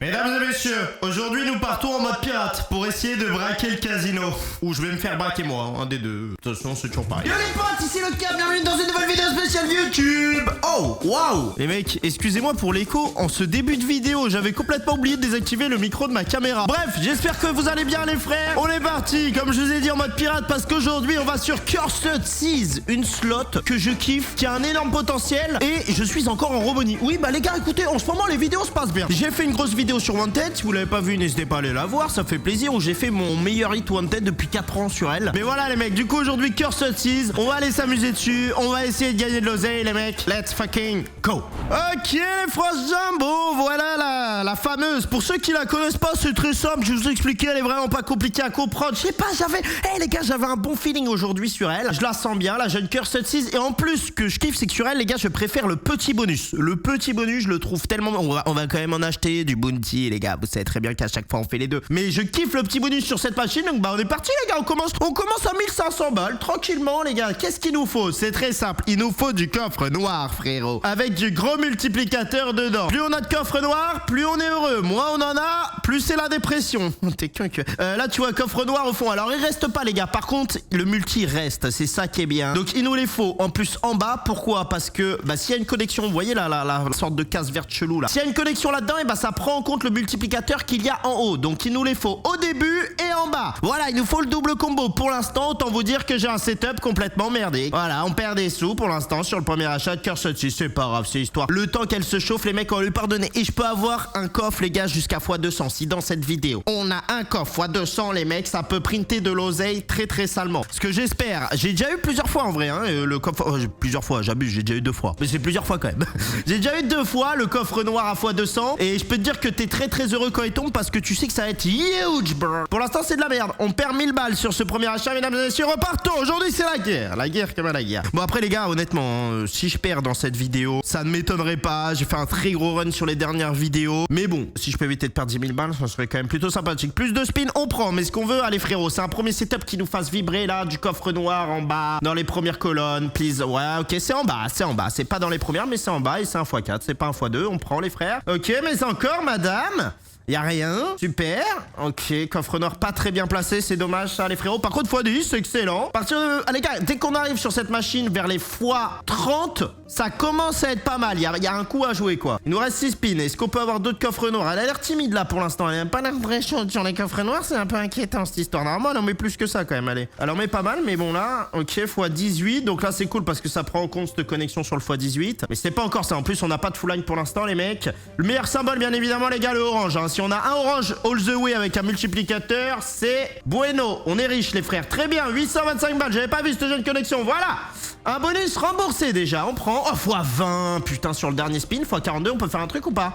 Mesdames et messieurs, aujourd'hui nous partons en mode pirate pour essayer de braquer le casino. Ou je vais me faire braquer moi, un des deux. De toute façon, c'est toujours pareil. Yo les potes, ici le Cap, bienvenue dans une nouvelle vidéo spéciale YouTube. Oh, waouh. Les mecs, excusez-moi pour l'écho, en ce début de vidéo, j'avais complètement oublié de désactiver le micro de ma caméra. Bref, j'espère que vous allez bien les frères. On est parti, comme je vous ai dit en mode pirate, parce qu'aujourd'hui on va sur Cursed Seas, une slot que je kiffe, qui a un énorme potentiel, et je suis encore en Robonie. Oui, bah les gars, écoutez, en ce moment les vidéos se passent bien. J'ai fait une grosse vidéo sur Wanted, si vous l'avez pas vu, n'hésitez pas à aller la voir, ça fait plaisir, où j'ai fait mon meilleur hit Wanted depuis 4 ans sur elle. Mais voilà les mecs, du coup aujourd'hui Cursed Seas, on va aller s'amuser dessus, on va essayer de gagner de l'oseille les mecs. Let's fucking go. Ok les phrases jumbo, voilà la fameuse. Pour ceux qui la connaissent pas, c'est très simple, je vais vous expliquer, elle est vraiment pas compliquée à comprendre. Je sais pas, les gars, j'avais un bon feeling aujourd'hui sur elle. Je la sens bien, la jeune Cursed Seas. Et en plus, ce que je kiffe, c'est que sur elle, les gars, je préfère le petit bonus. Le petit bonus, je le trouve tellement... On va quand même en acheter du bounty, les gars. Vous savez très bien qu'à chaque fois, on fait les deux. Mais je kiffe le petit bonus sur cette machine. Donc, bah, on est parti, les gars. On commence à 1500 balles, tranquillement, les gars. Qu'est-ce qu'il nous faut? C'est très simple. Il nous faut du coffre noir, frérot. Avec du gros multiplicateur dedans. Plus on a de coffre noir, plus on est heureux. Moins on en a, plus c'est la dépression. T'es qu'un que... là, tu vois, coffre noir au fond. Alors, il reste pas, les gars. Par contre, le multi reste. C'est ça qui est bien. Donc, il nous les faut en plus en bas. Pourquoi? Parce que, bah, s'il y a une connexion, vous voyez là, la sorte de case verte chelou là. S'il y a une connexion là-dedans, et bah, ça prend en compte le multiplicateur qu'il y a en haut. Donc, il nous les faut au début et en bas. Voilà, il nous faut le double combo. Pour l'instant, autant vous dire que j'ai un setup complètement merdé. Voilà, on perd des sous pour l'instant sur le premier achat de Cursed Seas. C'est pas grave, c'est histoire. Le temps qu'elle se chauffe, les mecs, on va lui pardonner. Et je peux avoir un coffre, les gars, jusqu'à x200. Si dans cette vidéo, on a un coffre x200, les mecs, ça peut printer de l'oseille très très salement. Ce que j'espère, j'ai déjà eu plusieurs fois en vrai, hein, le coffre, plusieurs fois, j'abuse, j'ai déjà eu 2 fois. Mais c'est plusieurs fois quand même. J'ai déjà eu 2 fois le coffre noir à x200. Et je peux te dire que t'es très très heureux quand il tombe parce que tu sais que ça va être huge, bro. Pour l'instant, c'est de la merde. On perd 1000 balles sur ce premier achat, mesdames et messieurs. Repartons. Aujourd'hui, c'est la guerre. La guerre comme à la guerre. Bon, après, les gars, honnêtement, si je perds dans cette vidéo, ça ne m'étonnerait pas. J'ai fait un très gros run sur les dernières vidéos. Mais bon, si je peux éviter de perdre 10 000 balles, ça serait quand même plutôt sympathique. Plus de spin, on prend. Mais ce qu'on veut, allez, frérot, c'est un premier setup qui nous fasse vibrer là, du coffre noir en bas, dans les premières colonnes, please. Ouais, ok, c'est en bas, c'est en bas. C'est pas dans les premières, mais c'est en bas et c'est un x4. C'est pas un x2. On prend, les frères. Ok, mais encore, madame. Y'a rien, super. Ok, coffre noir pas très bien placé, c'est dommage ça les frérots. Par contre x10, c'est excellent. À partir de... Ah les gars, dès qu'on arrive sur cette machine vers les x30, ça commence à être pas mal. Y'a un coup à jouer quoi. Il nous reste 6 spins. Est-ce qu'on peut avoir d'autres coffres noirs? Elle a l'air timide là pour l'instant. Elle a pas l'air très chaude sur les coffres noirs. C'est un peu inquiétant cette histoire. Normalement elle en met plus que ça quand même. Allez. Elle en met pas mal, mais bon là, ok, x18. Donc là c'est cool parce que ça prend en compte cette connexion sur le x18. Mais c'est pas encore ça. En plus on n'a pas de full line pour l'instant les mecs. Le meilleur symbole bien évidemment les gars, le orange. Hein. Si on a un orange all the way avec un multiplicateur, c'est bueno. On est riche les frères. Très bien, 825 balles. J'avais pas vu cette jeune connexion. Voilà. Un bonus remboursé déjà. On prend. Oh, x20. Putain, sur le dernier spin. x42, on peut faire un truc ou pas?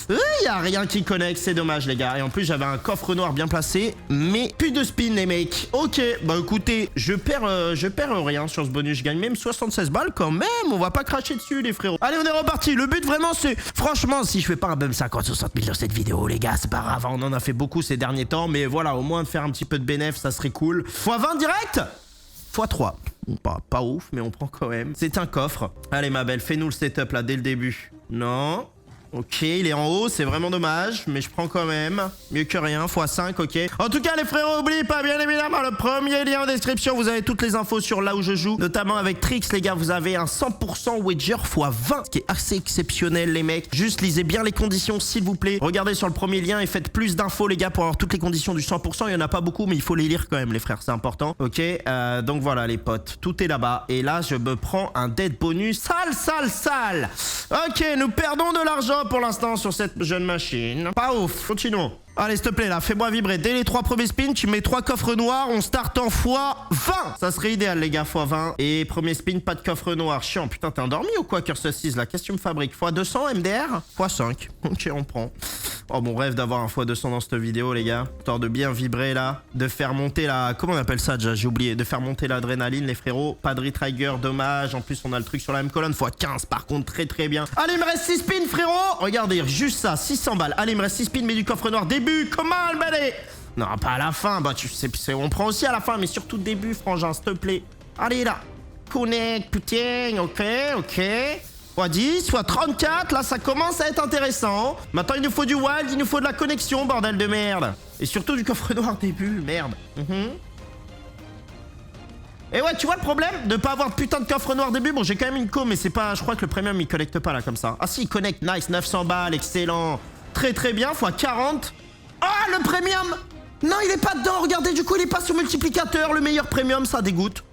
Y a rien qui connecte. C'est dommage les gars. Et en plus, j'avais un coffre noir bien placé. Mais plus de spin les mecs. Ok. Bah écoutez, je perds rien sur ce bonus. Je gagne même 76 balles quand même. On va pas cracher dessus les frérots. Allez, on est reparti. Le but vraiment, c'est... Franchement, si je fais pas un bum 50-60 000 dans cette vidéo, les gars, c'est pas grave. On en a fait beaucoup ces derniers temps. Mais voilà, au moins de faire un petit peu de bénéf, ça serait cool. x20 direct? x3. Pas ouf, mais on prend quand même. C'est un coffre. Allez, ma belle, fais-nous le setup là dès le début. Non. Ok, il est en haut, c'est vraiment dommage, mais je prends quand même. Mieux que rien, x5, ok. En tout cas, les frérots, n'oubliez pas, bien évidemment, le premier lien en description, vous avez toutes les infos sur là où je joue, notamment avec Trix, les gars, vous avez un 100% wager x20, ce qui est assez exceptionnel, les mecs. Juste, lisez bien les conditions, s'il vous plaît. Regardez sur le premier lien et faites plus d'infos, les gars, pour avoir toutes les conditions du 100%. Il y en a pas beaucoup, mais il faut les lire quand même, les frères, c'est important. Ok, donc voilà, les potes, tout est là-bas. Et là, je me prends un dead bonus. Sale. Ok, nous perdons de l'argent pour l'instant sur cette jeune machine. Pas ouf. Continuons. Allez, s'il te plaît, là, fais-moi vibrer. Dès les 3 premiers spins, tu mets 3 coffres noirs. On start en x20. Ça serait idéal, les gars, x20. Et premier spin, pas de coffre noir. Chiant. Putain, t'es endormi ou quoi, Cursed Seas, là? Qu'est-ce que tu me fabriques? x200 MDR? x5. Ok, on prend. Oh, mon rêve d'avoir un x200 dans cette vidéo, les gars. Histoire de bien vibrer, là. De faire monter la... Comment on appelle ça, déjà? J'ai oublié. De faire monter l'adrénaline, les frérots. Pas de retrigger, dommage. En plus, on a le truc sur la même colonne. x15, par contre, très, très bien. Allez, il me reste 6 spins, frérot. Regardez, juste ça. 600 balles. Allez, il me reste 6 spins, mais du coffre noir. Début. Comment le balai? Non, pas à la fin. Bah, tu sais, on prend aussi à la fin, mais surtout début, frangin, s'il te plaît. Allez, là. Connect, putain. Ok. Fois 10, fois 34, là ça commence à être intéressant. Maintenant il nous faut du wild, il nous faut de la connexion, bordel de merde. Et surtout du coffre noir début, merde. Et ouais, tu vois le problème de pas avoir de putain de coffre noir début. Bon, j'ai quand même une co, mais c'est pas... Je crois que le premium il connecte pas là comme ça. Ah si, il connecte, nice, 900 balles, excellent. Très très bien, fois 40. Ah, le premium! Non, il est pas dedans, regardez, du coup il est pas sur multiplicateur. Le meilleur premium, ça dégoûte.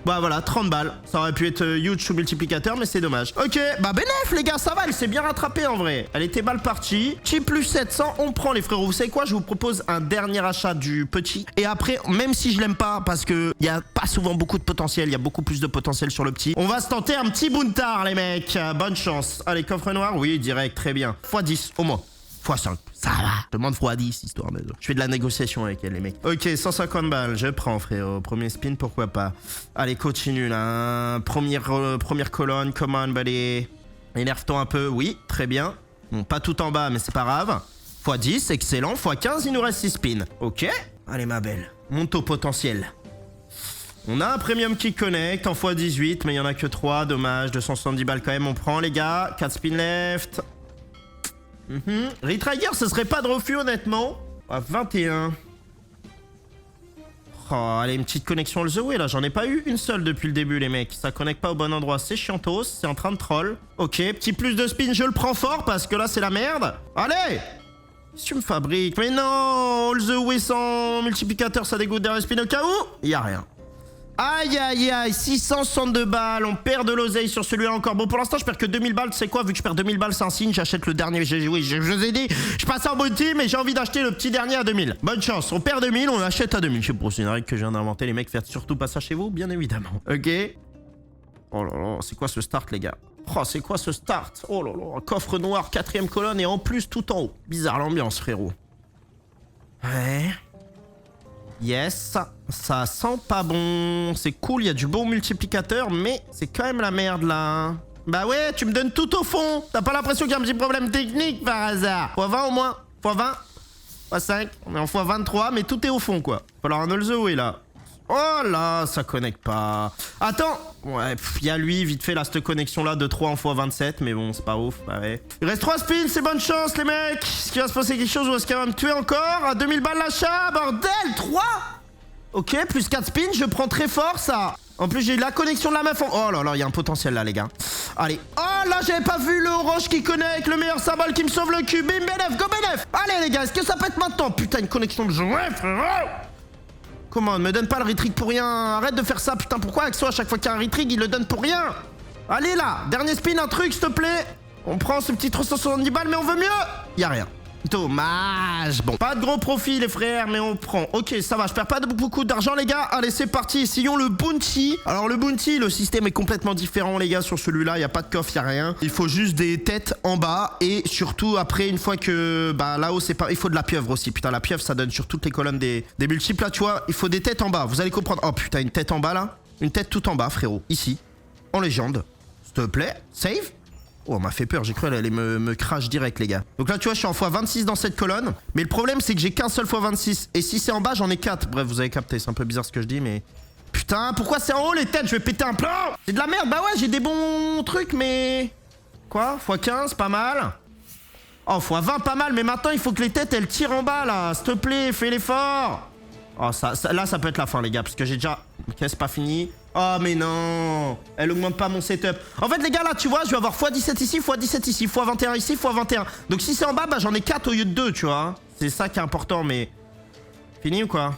Bah voilà, 30 balles. Ça aurait pu être huge sous multiplicateur, mais c'est dommage. Ok, bah bénef les gars, ça va, elle s'est bien rattrapée en vrai. Elle était mal partie. Chip plus 700, on prend les frérots. Vous savez quoi, je vous propose un dernier achat du petit. Et après, même si je l'aime pas, parce que y a pas souvent beaucoup de potentiel, il y a beaucoup plus de potentiel sur le petit, on va se tenter un petit Buntar les mecs. Bonne chance. Allez, coffre noir, oui, direct, très bien. x10 au moins. x5, ça va. Je demande x10, histoire de... Je fais de la négociation avec elle, les mecs. Ok, 150 balles, je prends, frérot. Premier spin, pourquoi pas. Allez, continue, là. Première colonne, come on, buddy. Énerve-toi un peu, oui, très bien. Bon, pas tout en bas, mais c'est pas grave. x10, excellent. x15, il nous reste 6 spins. Ok. Allez, ma belle. Monte au potentiel. On a un premium qui connecte en x18, mais il y en a que 3, dommage. 270 balles quand même, on prend, les gars. 4 spins left. Retrigger, ce serait pas de refus honnêtement. À 21. Oh, allez, une petite connexion all the way là. J'en ai pas eu une seule depuis le début, les mecs. Ça connecte pas au bon endroit. C'est chiantos. C'est en train de troll. Ok, petit plus de spin. Je le prends fort parce que là, c'est la merde. Allez! Si tu me fabriques. Mais non! All the way sans multiplicateur, ça dégoûte derrière spin au cas où. Y a rien. Aïe aïe aïe, 662 balles, on perd de l'oseille sur celui-là encore. Bon, pour l'instant, je perds que 2000 balles, tu sais quoi, vu que je perds 2000 balles, c'est un signe, j'achète le dernier. Oui, je vous ai dit, je passe en bounty, mais j'ai envie d'acheter le petit dernier à 2000. Bonne chance, on perd 2000, on achète à 2000. Je sais pas, c'est une règle que je viens d'inventer, les mecs, faites surtout pas ça chez vous, bien évidemment. Ok. Oh là là, c'est quoi ce start, les gars? Oh, c'est quoi ce start? Oh là là, un coffre noir, 4ème colonne et en plus tout en haut. Bizarre l'ambiance, frérot. Ouais. Yes, ça sent pas bon. C'est cool, il y a du bon multiplicateur, mais c'est quand même la merde là. Bah ouais, tu me donnes tout au fond. T'as pas l'impression qu'il y a un petit problème technique par hasard? x20 au moins. x20. x5. On est en x23, mais tout est au fond quoi. Falloir un all the way là. Oh là, ça connecte pas. Attends. Ouais, il y a lui, vite fait, là, cette connexion-là de 3 en x27, mais bon, c'est pas ouf, bah ouais. Il reste 3 spins, c'est bonne chance, les mecs. Est-ce qu'il va se passer quelque chose ou est-ce qu'il va me tuer encore? À 2000 balles l'achat, bordel, 3. Ok, plus 4 spins, je prends très fort, ça. En plus, j'ai eu la connexion de la meuf en... Oh là là, il y a un potentiel, là, les gars. Allez. Oh là, j'avais pas vu le orange qui connecte, le meilleur symbole qui me sauve le cul. Bim, BNF, go BNF. Allez, les gars, est-ce que ça pète maintenant? Putain, une connexion de jouet, frérot. Comment, me donne pas le retrig pour rien. Arrête de faire ça, putain, pourquoi Axo à chaque fois qu'il y a un retrig, il le donne pour rien? Allez là, dernier spin, un truc, s'il te plaît. On prend ce petit 370 balles, mais on veut mieux. Y a rien. Dommage. Bon, pas de gros profit, les frères, mais on prend. Ok, ça va, je perds pas beaucoup d'argent, les gars. Allez, c'est parti, essayons le bounty. Alors, le bounty, le système est complètement différent, les gars, sur celui-là. Il n'y a pas de coffre, il n'y a rien. Il faut juste des têtes en bas. Et surtout, après, une fois que... Bah, là-haut, c'est pas... Il faut de la pieuvre aussi. Putain, la pieuvre, ça donne sur toutes les colonnes des multiples. Là, tu vois, il faut des têtes en bas. Vous allez comprendre. Oh, putain, une tête en bas, là. Une tête tout en bas, frérot. Ici. En légende. S'il te plaît. Save. Oh, on m'a fait peur, j'ai cru qu'elle allait me crash direct, les gars. Donc là, tu vois, je suis en x26 dans cette colonne. Mais le problème, c'est que j'ai qu'un seul x26. Et si c'est en bas, j'en ai 4. Bref, vous avez capté, c'est un peu bizarre ce que je dis, mais... Putain, pourquoi c'est en haut, les têtes? Je vais péter un plan. C'est de la merde. Bah ouais, j'ai des bons trucs, mais... Quoi? x15, pas mal. Oh, x20, pas mal. Mais maintenant, il faut que les têtes, elles tirent en bas, là. S'il te plaît, fais l'effort. Oh, là, ça peut être la fin, les gars, parce que j'ai déjà... Ok, c'est pas fini. Oh, mais non. Elle augmente pas mon setup. En fait, les gars, là, tu vois, je vais avoir x17 ici, x17 ici, x21 ici, x21. Donc, si c'est en bas, bah, j'en ai 4 au lieu de 2, tu vois. C'est ça qui est important, mais... Fini ou quoi?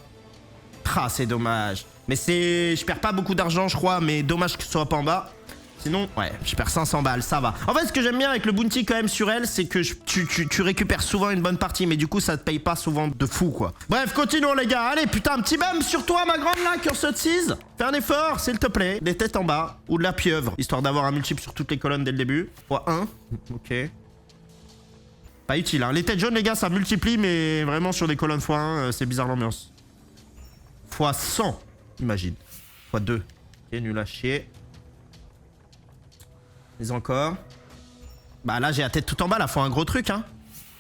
Ah, c'est dommage. Mais c'est... Je perds pas beaucoup d'argent, je crois, mais dommage que ce soit pas en bas. Sinon, ouais, je perds 500 balles, ça va. En fait, ce que j'aime bien avec le bounty quand même sur elle, c'est que tu récupères souvent une bonne partie, mais du coup, ça te paye pas souvent de fou, quoi. Bref, continuons, les gars. Allez, putain, un petit bum sur toi, ma grande, là, curse de 6. Fais un effort, s'il te plaît. Des têtes en bas, ou de la pieuvre, histoire d'avoir un multiple sur toutes les colonnes dès le début. x1, ok. Pas utile, hein. Les têtes jaunes, les gars, ça multiplie, mais vraiment sur des colonnes x1, c'est bizarre l'ambiance. x100, imagine. x2. Ok, nul à chier. Mais encore. Bah là, j'ai la tête tout en bas, là. Faut un gros truc, hein.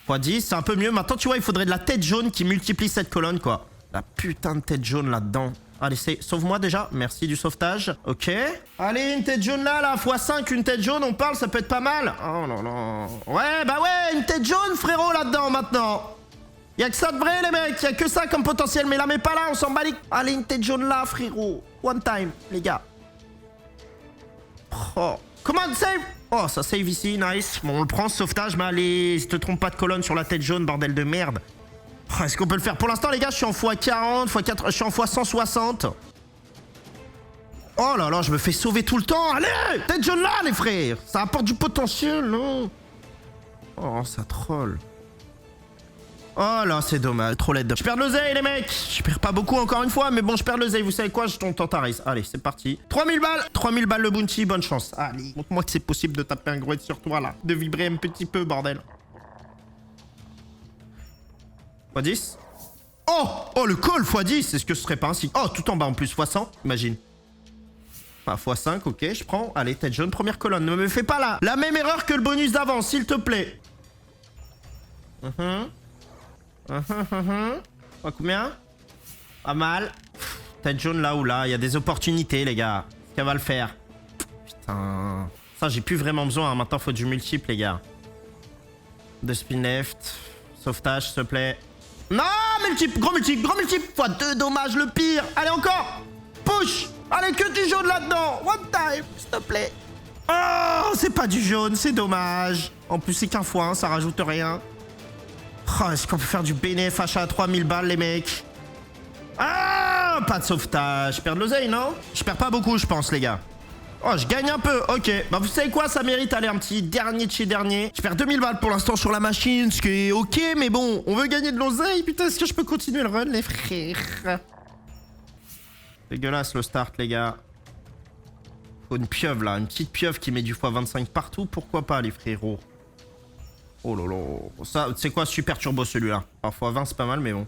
x10, c'est un peu mieux. Maintenant, tu vois, il faudrait de la tête jaune qui multiplie cette colonne, quoi. La putain de tête jaune là-dedans. Allez, sauve-moi déjà. Merci du sauvetage. Ok. Allez, une tête jaune là, x5, une tête jaune, on parle, ça peut être pas mal. Oh non, non. Ouais, bah ouais, une tête jaune, frérot, là-dedans, maintenant. Y'a que ça de vrai, les mecs. Y'a que ça comme potentiel, mais la mets pas là, on s'en bat les... Allez, une tête jaune là, frérot. One time, les gars. Oh. Command save. Oh, ça save ici, nice. Bon, on le prend, sauvetage, mais allez, te trompe pas de colonne sur la tête jaune, bordel de merde. Oh, est-ce qu'on peut le faire? Pour l'instant, les gars, je suis en x40, x4, je suis en x160. Oh là là, je me fais sauver tout le temps. Allez, tête jaune là, les frères. Ça apporte du potentiel, non? Oh, ça troll. Oh là, c'est dommage. Trop laid. Je perds de l'oseille, les mecs. Je perds pas beaucoup, encore une fois, mais bon, je perds de l'oseille. Vous savez quoi? Je tombe Tantaris. Allez, c'est parti. 3000 balles. 3000 balles le bounty. Bonne chance. Allez, montre-moi que c'est possible de taper un gros hit sur toi, là. De vibrer un petit peu, bordel. x10. Oh! Oh, le call x10. Est-ce que ce serait pas ainsi? Oh, tout en bas en plus. x100. Imagine. Ah, x5, ok, je prends. Allez, tête jaune, première colonne. Ne me fais pas la même erreur que le bonus d'avant, s'il te plaît. Combien? Pas mal. Tête jaune là ou là. Il y a des opportunités, les gars. Est-ce qu'elle va le faire? Putain. Ça, j'ai plus vraiment besoin. Hein. Maintenant, faut du multiple, les gars. 2 spin left. Sauvetage, s'il te plaît. Non, multiple. Gros multiple. Gros multiple. x2, dommage, le pire. Allez, encore. Push. Allez, que du jaune là-dedans. One time, s'il te plaît. Oh, c'est pas du jaune. C'est dommage. En plus, c'est qu'un fois, hein, ça rajoute rien. Oh, est-ce qu'on peut faire du bénéf achat à 3000 balles, les mecs? Ah, pas de sauvetage. Je perds de l'oseille, non? Je perds pas beaucoup, je pense, les gars. Oh, je gagne un peu. Ok. Bah, vous savez quoi? Ça mérite aller un petit dernier de chez dernier. Je perds 2000 balles pour l'instant sur la machine, ce qui est ok, mais bon, on veut gagner de l'oseille. Putain, est-ce que je peux continuer le run, les frères? Dégueulasse, le start, les gars. Faut une pieuvre, là. Une petite pieuvre qui met du x25 partout. Pourquoi pas, les frérots? Oh là là. Ça, c'est quoi, super turbo celui-là? Alors, x20, c'est pas mal, mais bon.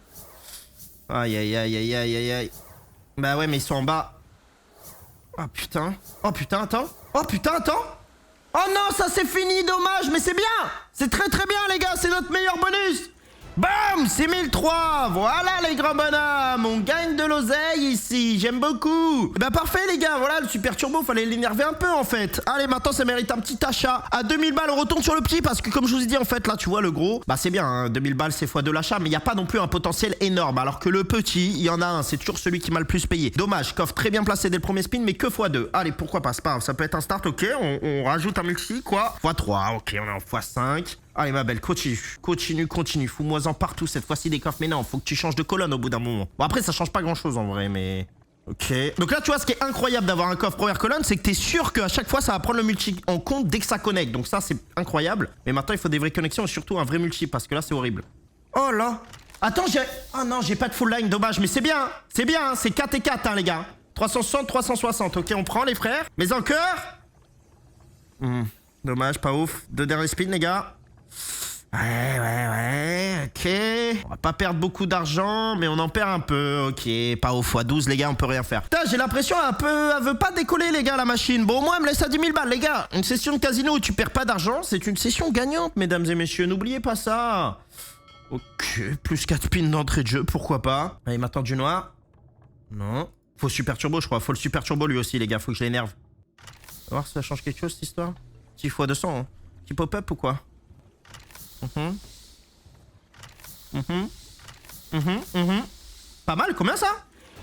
Aïe, aïe, aïe, aïe, aïe, aïe, aïe. Bah ouais, mais ils sont en bas. Oh putain. Oh putain, attends. Oh putain, attends. Oh non, ça c'est fini, dommage, mais c'est bien. C'est très très bien, les gars, c'est notre meilleur bonus. Bam, c'est 1003. Voilà, les grands bonhommes. On gagne de l'oseille ici. J'aime beaucoup. Bah parfait, les gars. Voilà, le super turbo, fallait l'énerver un peu, en fait. Allez, maintenant, ça mérite un petit achat. À 2000 balles, on retourne sur le petit parce que, comme je vous ai dit, en fait, là, tu vois, le gros, bah c'est bien, hein, 2000 balles, c'est x2 l'achat, mais il n'y a pas non plus un potentiel énorme. Alors que le petit, il y en a un. C'est toujours celui qui m'a le plus payé. Dommage, coffre très bien placé dès le premier spin, mais que x2. Allez, pourquoi pas, c'est pas grave. Ça peut être un start, ok. On rajoute un multi, quoi. x3, ok, on est en x5. Allez, ma belle, continue. Fous-moi-en partout, cette fois-ci des coffres. Mais non, faut que tu changes de colonne au bout d'un moment. Bon, après, ça change pas grand-chose en vrai, mais... Ok. Donc là, tu vois, ce qui est incroyable d'avoir un coffre première colonne, c'est que t'es sûr qu'à chaque fois, ça va prendre le multi en compte dès que ça connecte. Donc ça, c'est incroyable. Mais maintenant, il faut des vraies connexions et surtout un vrai multi, parce que là, c'est horrible. Oh là. Attends, j'ai... Oh non, j'ai pas de full line, dommage. Mais c'est bien, c'est bien, hein. C'est 4 et 4, hein, les gars. 360, 360. Ok, on prend, les frères. Mais encore. Dommage, pas ouf. 2 derniers spins, les gars. Ouais, ok. On va pas perdre beaucoup d'argent, mais on en perd un peu, ok. Pas au x12, les gars, on peut rien faire. Putain, j'ai l'impression elle veut pas décoller, les gars, la machine. Bon, au moins, elle me laisse à 10 000 balles, les gars. Une session de casino où tu perds pas d'argent, c'est une session gagnante, mesdames et messieurs. N'oubliez pas ça. Ok, plus 4 spins d'entrée de jeu, pourquoi pas. Allez, maintenant du noir. Non. Faut super turbo, je crois. Faut le super turbo, lui aussi, les gars. Faut que je l'énerve. On va voir si ça change quelque chose, cette histoire. Petit x200, hein. Petit pop-up ou quoi? Pas mal, combien ça?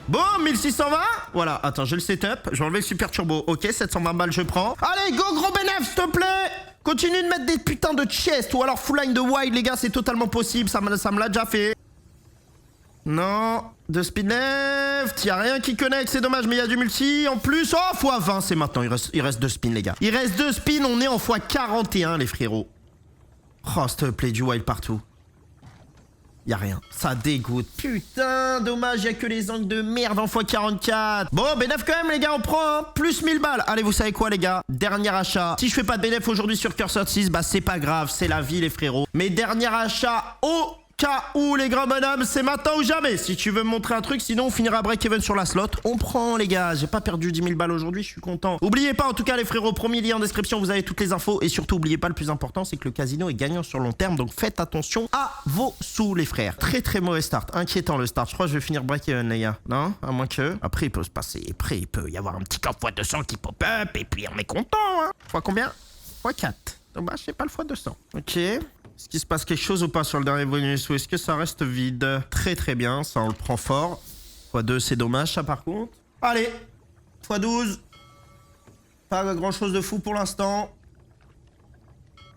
Bon, 1620. Voilà, attends, j'ai le setup. Je vais enlever le super turbo. Ok, 720 balles, je prends. Allez, go, gros bénéf, s'il te plaît. Continue de mettre des putains de chest ou alors full line de wide, les gars, c'est totalement possible. Ça me l'a déjà fait. Non, de speed left. Y'a rien qui connecte, c'est dommage, mais il y a du multi. En plus, oh, x20, c'est maintenant. Il reste 2 spins, les gars. Il reste 2 spins, on est en x41, les frérots. Oh, s'il te plaît, du wild partout. Y'a rien. Ça dégoûte. Putain, dommage, y'a que les angles de merde en x44. Bon, bénéf quand même, les gars, on prend, hein. Plus 1000 balles. Allez, vous savez quoi, les gars? Dernier achat. Si je fais pas de bénéf aujourd'hui sur Cursor 6, bah c'est pas grave, c'est la vie, les frérots. Mais dernier achat au KO les grands bonhommes, c'est maintenant ou jamais. Si tu veux me montrer un truc, sinon on finira break-even sur la slot. On prend les gars, j'ai pas perdu 10 000 balles aujourd'hui, je suis content. Oubliez pas en tout cas les frérots, premier lien en description, vous avez toutes les infos. Et surtout oubliez pas le plus important, c'est que le casino est gagnant sur long terme. Donc faites attention à vos sous les frères. Très très mauvais start, inquiétant le start. Je crois que je vais finir break-even les gars, non? À moins que... Après il peut se passer, après il peut y avoir un petit camp x200 qui pop-up et puis on est content hein. Fois combien? Fois 4. Dommage c'est pas le x200. Ok. Est-ce qu'il se passe quelque chose ou pas sur le dernier bonus ou est-ce que ça reste vide? Très très bien, ça on le prend fort. x2 c'est dommage ça par contre. Allez, x12. Pas grand chose de fou pour l'instant.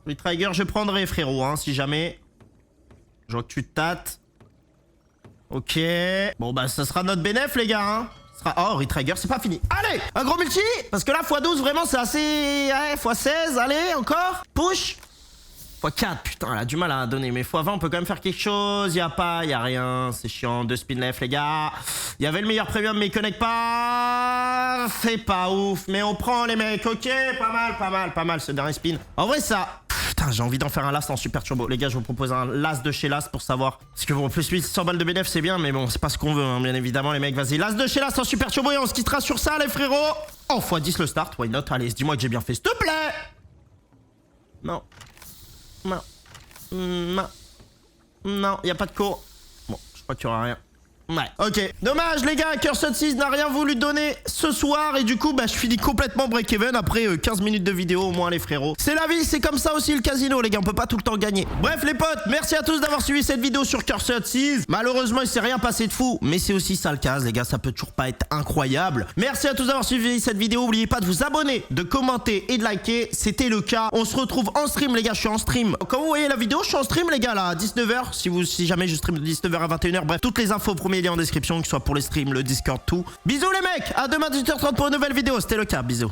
Retrigger je prendrai frérot hein, si jamais. Je vois que tu te tâtes. Ok. Bon bah ça sera notre bénéf les gars hein. Oh, Retrigger, c'est pas fini. Allez, un gros multi. Parce que là, x12, vraiment, c'est assez... Ouais, x16, allez, encore. Push. x4, putain, elle a du mal à donner. Mais x20, on peut quand même faire quelque chose. Y'a rien. C'est chiant. 2 spin left, les gars. Il y avait le meilleur premium, mais il connecte pas. C'est pas ouf. Mais on prend les mecs. Ok, pas mal, ce dernier spin. En vrai, ça... Putain, j'ai envie d'en faire un last en super turbo. Les gars, je vous propose un last de chez last pour savoir. Parce que bon, plus 800 balles de bénéf, c'est bien, mais bon, c'est pas ce qu'on veut, hein, bien évidemment, les mecs. Vas-y, last de chez last en super turbo et on se quittera sur ça, les frérots. Oh, x10 le start, why not? Allez, dis-moi que j'ai bien fait, s'il te plaît. Non, y a pas de cours. Bon, je crois qu'il y aura rien. Ouais, ok. Dommage les gars, Cursed 6 n'a rien voulu donner ce soir et du coup bah je finis complètement break-even après 15 minutes de vidéo au moins les frérots. C'est la vie, c'est comme ça aussi le casino les gars, on peut pas tout le temps gagner. Bref les potes, merci à tous d'avoir suivi cette vidéo sur Cursed 6. Malheureusement il s'est rien passé de fou, mais c'est aussi ça le cas les gars, ça peut toujours pas être incroyable. Merci à tous d'avoir suivi cette vidéo, n'oubliez pas de vous abonner, de commenter et de liker, c'était le cas. On se retrouve en stream les gars, je suis en stream. Quand vous voyez la vidéo, je suis en stream les gars là, à 19h, si jamais je stream de 19h à 21h, bref, toutes les infos premier lien en description, que ce soit pour les streams, le Discord, tout. Bisous les mecs, à demain 18h30 pour une nouvelle vidéo, c'était le cas, bisous.